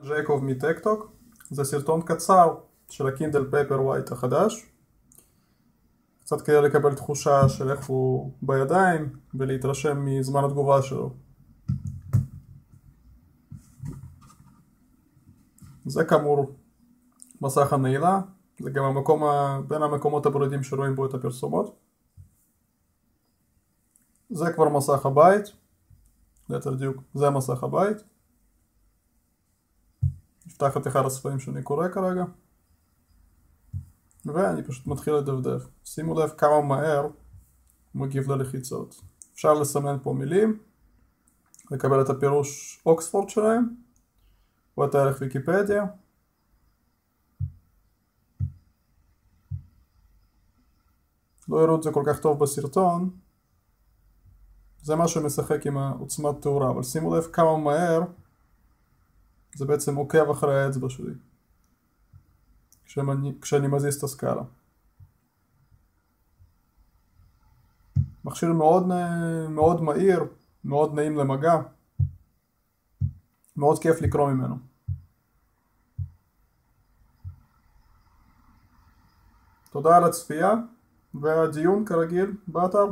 ג'ייקוב מטיקטוק. זה סרטון קצר של הקינדל פייפרווייט החדש, קצת כדי לקבל תחושה של איך הוא בידיים ולהתרשם מזמן התגובה שלו. זה כאמור מסך הנעילה, זה גם בין המקומות הבודדים שרואים בו את הפרסומות. זה כבר מסך הבית, ליתר דיוק זה מסך הבית. נפתח את אחד הספרים שאני קורא כרגע ואני פשוט מתחיל לדפדף. שימו לב כמה מהר הוא מגיב ללחיצות. אפשר לסמן פה מילים, לקבל את הפירוש אוקספורד שלהם או את הערך ויקיפדיה. לא יראו את זה כל כך טוב בסרטון, זה מה שמשחק עם העוצמת תאורה, אבל שימו לב כמה מהר זה בעצם עוקב אחרי האצבע שלי כשאני מזיז את הסקאלה. מכשיר מאוד מהיר, מאוד נעים למגע, מאוד כיף לקרוא ממנו. תודה על הצפייה והדיון כרגיל באתר.